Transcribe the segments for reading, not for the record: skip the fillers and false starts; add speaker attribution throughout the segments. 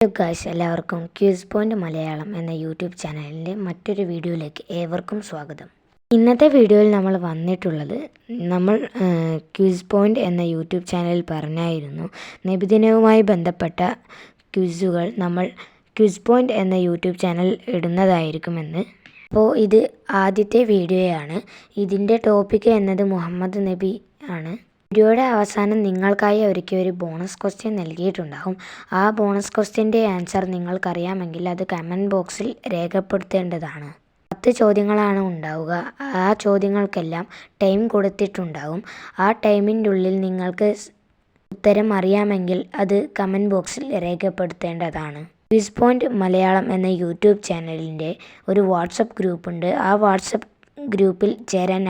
Speaker 1: Hello guys, എല്ലാവർക്കും quiz point Malayalam എന്ന YouTube ചാനലിൻ്റെ മറ്റൊരു വീഡിയോയിലേക്ക് ഏവർക്കും സ്വാഗതം. ഇന്നത്തെ വീഡിയോയിൽ നമ്മൾ വന്നിട്ടുള്ളത് ക്യൂസ് പോയിന്റ് എന്ന യൂട്യൂബ് ചാനലിൽ പറഞ്ഞായിരുന്നു നബിദിനവുമായി ബന്ധപ്പെട്ട ക്യൂസുകൾ നമ്മൾ ക്യൂസ് പോയിന്റ് എന്ന യൂട്യൂബ് ചാനൽ ഇടുന്നതായിരിക്കുമെന്ന്. അപ്പോൾ ഇത് ആദ്യത്തെ വീഡിയോയാണ്. ഇതിൻ്റെ ടോപ്പിക്ക് എന്നത് മുഹമ്മദ് നബി ആണ്. വീഡിയോയുടെ അവസാനം നിങ്ങൾക്കായി ഒരു ബോണസ് ക്വസ്റ്റ്യൻ നൽകിയിട്ടുണ്ടാകും. ആ ബോണസ് ക്വസ്റ്റ്യൻ്റെ ആൻസർ നിങ്ങൾക്കറിയാമെങ്കിൽ അത് കമൻറ്റ് ബോക്സിൽ രേഖപ്പെടുത്തേണ്ടതാണ്. 10 ചോദ്യങ്ങളാണ് ഉണ്ടാവുക. ആ ചോദ്യങ്ങൾക്കെല്ലാം ടൈം കൊടുത്തിട്ടുണ്ടാകും. ആ ടൈമിൻ്റെ ഉള്ളിൽ നിങ്ങൾക്ക് ഉത്തരം അറിയാമെങ്കിൽ അത് കമൻറ്റ് ബോക്സിൽ രേഖപ്പെടുത്തേണ്ടതാണ്. ക്വിസ് പോയിന്റ് മലയാളം എന്ന യൂട്യൂബ് ചാനലിൻ്റെ ഒരു വാട്സപ്പ് ഗ്രൂപ്പുണ്ട്. ആ വാട്സപ്പ് ഗ്രൂപ്പിൽ ചേരാൻ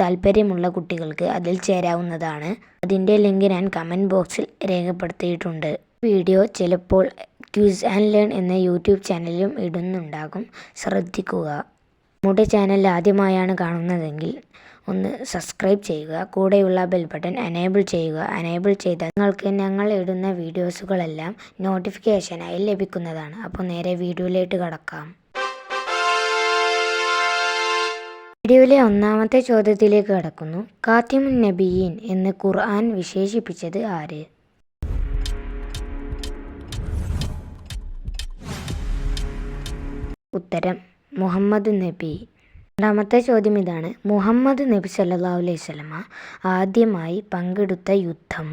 Speaker 1: താല്പര്യമുള്ള കുട്ടികൾക്ക് അതിൽ ചേരാവുന്നതാണ്. അതിൻ്റെ ലിങ്ക് ഞാൻ കമൻറ്റ് ബോക്സിൽ രേഖപ്പെടുത്തിയിട്ടുണ്ട്. വീഡിയോ ചിലപ്പോൾ ക്യൂസ് ആൻഡ് ലേൺ എന്ന യൂട്യൂബ് ചാനലിലും ഇടുന്നുണ്ടാകും, ശ്രദ്ധിക്കുക. നമ്മുടെ ചാനൽ ആദ്യമായാണ് കാണുന്നതെങ്കിൽ ഒന്ന് സബ്സ്ക്രൈബ് ചെയ്യുക. കൂടെയുള്ള ബെൽ ബട്ടൺ എനേബിൾ ചെയ്യുക. എനേബിൾ ചെയ്താൽ നിങ്ങൾക്ക് ഞങ്ങൾ ഇടുന്ന വീഡിയോസുകളെല്ലാം നോട്ടിഫിക്കേഷനായി ലഭിക്കുന്നതാണ്. അപ്പോൾ നേരെ വീഡിയോയിലേക്ക് കടക്കാം. വീഡിയോയിലെ ഒന്നാമത്തെ ചോദ്യത്തിലേക്ക് കടക്കുന്നു. ഖാത്തിമുൻ നബിയീൻ എന്ന് ഖുർആൻ വിശേഷിപ്പിച്ചത് ആര്? ഉത്തരം മുഹമ്മദ് നബി. രണ്ടാമത്തെ ചോദ്യം ഇതാണ്. മുഹമ്മദ് നബി സല്ലല്ലാഹു അലൈഹി വസല്ലമ ആദ്യമായി പങ്കെടുത്ത യുദ്ധം?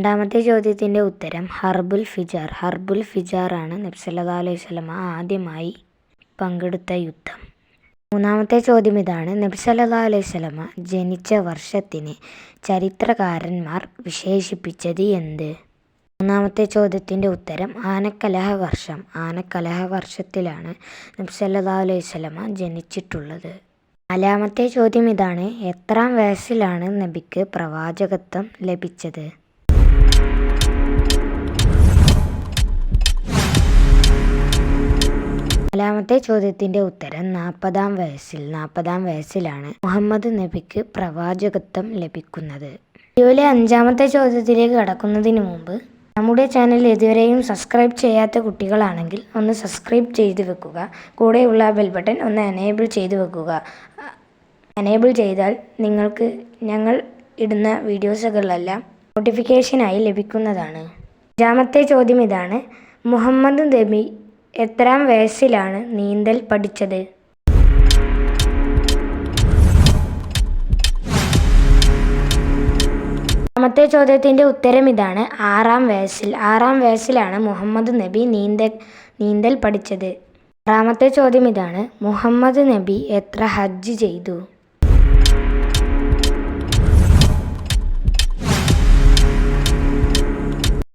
Speaker 1: രണ്ടാമത്തെ ചോദ്യത്തിൻ്റെ ഉത്തരം ഹർബുൽ ഫിജാർ. ഹർബുൽ ഫിജാറാണ് നബി സല്ലല്ലാഹു അലൈഹി വസല്ലമ ആദ്യമായി പങ്കെടുത്ത യുദ്ധം. മൂന്നാമത്തെ ചോദ്യം ഇതാണ്. നബി സല്ലല്ലാഹു അലൈഹി വസല്ലമ ജനിച്ച വർഷത്തിന് ചരിത്രകാരന്മാർ വിശേഷിപ്പിച്ചത് എന്ത്? മൂന്നാമത്തെ ചോദ്യത്തിൻ്റെ ഉത്തരം ആനക്കലഹ വർഷം. ആനക്കലഹ വർഷത്തിലാണ് നബി സല്ലല്ലാഹു അലൈഹി വസല്ലമ ജനിച്ചിട്ടുള്ളത്. നാലാമത്തെ ചോദ്യം ഇതാണ്. എത്രാം വയസ്സിലാണ് നബിക്ക് പ്രവാചകത്വം ലഭിച്ചത്? നാലാമത്തെ ചോദ്യത്തിൻ്റെ ഉത്തരം 40-ാം വയസ്സിൽ. 40-ാം വയസ്സിലാണ് മുഹമ്മദ് നബിക്ക് പ്രവാചകത്വം ലഭിക്കുന്നത്. വീഡിയോയിലെ 5-ാമത്തെ ചോദ്യത്തിലേക്ക് കടക്കുന്നതിന് മുമ്പ് നമ്മുടെ ചാനൽ ഇതുവരെയും സബ്സ്ക്രൈബ് ചെയ്യാത്ത കുട്ടികളാണെങ്കിൽ ഒന്ന് സബ്സ്ക്രൈബ് ചെയ്ത് വെക്കുക. കൂടെയുള്ള ബെൽ ബട്ടൺ ഒന്ന് എനേബിൾ ചെയ്ത് വെക്കുക. എനേബിൾ ചെയ്താൽ നിങ്ങൾക്ക് ഞങ്ങൾ ഇടുന്ന വീഡിയോസുകളെല്ലാം നോട്ടിഫിക്കേഷനായി ലഭിക്കുന്നതാണ്. 5-ാമത്തെ ചോദ്യം ഇതാണ്. മുഹമ്മദ് നബി എത്രാം വയസ്സിലാണ് നീന്തൽ പഠിച്ചത്? രണ്ടാമത്തെ ചോദ്യത്തിൻ്റെ ഉത്തരം ഇതാണ്. 6-ാം വയസ്സിൽ. 6-ാം വയസ്സിലാണ് മുഹമ്മദ് നബി നീന്തൽ പഠിച്ചത്. 6-ാമത്തെ ചോദ്യം ഇതാണ്. മുഹമ്മദ് നബി എത്ര ഹജ്ജ് ചെയ്തു?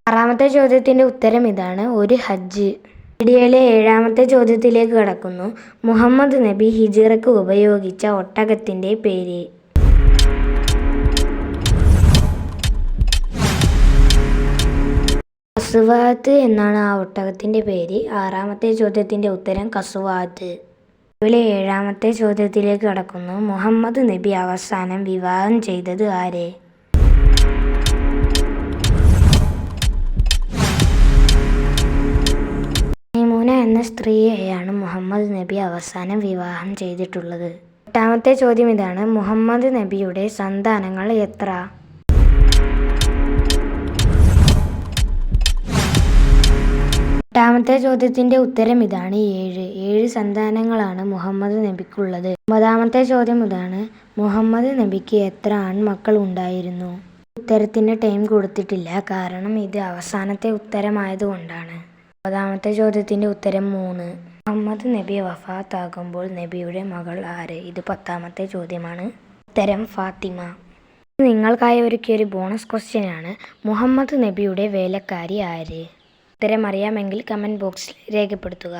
Speaker 1: 6-ാമത്തെ ചോദ്യത്തിൻ്റെ ഉത്തരം ഇതാണ്. 1 ഹജ്ജ്. വീഡിയോയിലെ 7-ാമത്തെ ചോദ്യത്തിലേക്ക് കടക്കുന്നു. മുഹമ്മദ് നബി ഹിജ്റയ്ക്ക് ഉപയോഗിച്ച ഒട്ടകത്തിൻ്റെ പേര്? കസ്വാത്ത് എന്നാണ് ആ ഒട്ടകത്തിൻ്റെ പേര്. 6-ാമത്തെ ചോദ്യത്തിൻ്റെ ഉത്തരം കസ്വാത്ത്. വീഡിയോയിലെ 7-ാമത്തെ ചോദ്യത്തിലേക്ക് കടക്കുന്നു. മുഹമ്മദ് നബി അവസാനം വിവാഹം ചെയ്തത് ആരെ? എന്ന സ്ത്രീയെയാണ് മുഹമ്മദ് നബി അവസാനം വിവാഹം ചെയ്തിട്ടുള്ളത്. 8-ാമത്തെ ചോദ്യം ഇതാണ്. മുഹമ്മദ് നബിയുടെ സന്താനങ്ങൾ എത്ര? 8-ാമത്തെ ചോദ്യത്തിൻ്റെ ഉത്തരം ഇതാണ്. 7 സന്താനങ്ങളാണ് മുഹമ്മദ് നബിക്കുള്ളത്. 9-ാമത്തെ ചോദ്യം ഇതാണ്. മുഹമ്മദ് നബിക്ക് എത്ര ആൺമക്കൾ ഉണ്ടായിരുന്നു? ഉത്തരത്തിന് ടൈം കൊടുത്തിട്ടില്ല, കാരണം ഇത് അവസാനത്തെ ഉത്തരമായതുകൊണ്ടാണ്. 9-ാമത്തെ ചോദ്യത്തിൻ്റെ ഉത്തരം 3. മുഹമ്മദ് നബി വഫാത്താകുമ്പോൾ നബിയുടെ മകൾ ആര്? ഇത് 10-ാമത്തെ ചോദ്യമാണ്. ഉത്തരം ഫാത്തിമ. നിങ്ങൾക്കായി ഒരു ബോണസ് ക്വസ്റ്റ്യനാണ്. മുഹമ്മദ് നബിയുടെ വേലക്കാരി ആര്? ഉത്തരം അറിയാമെങ്കിൽ കമൻറ്റ് ബോക്സിൽ രേഖപ്പെടുത്തുക.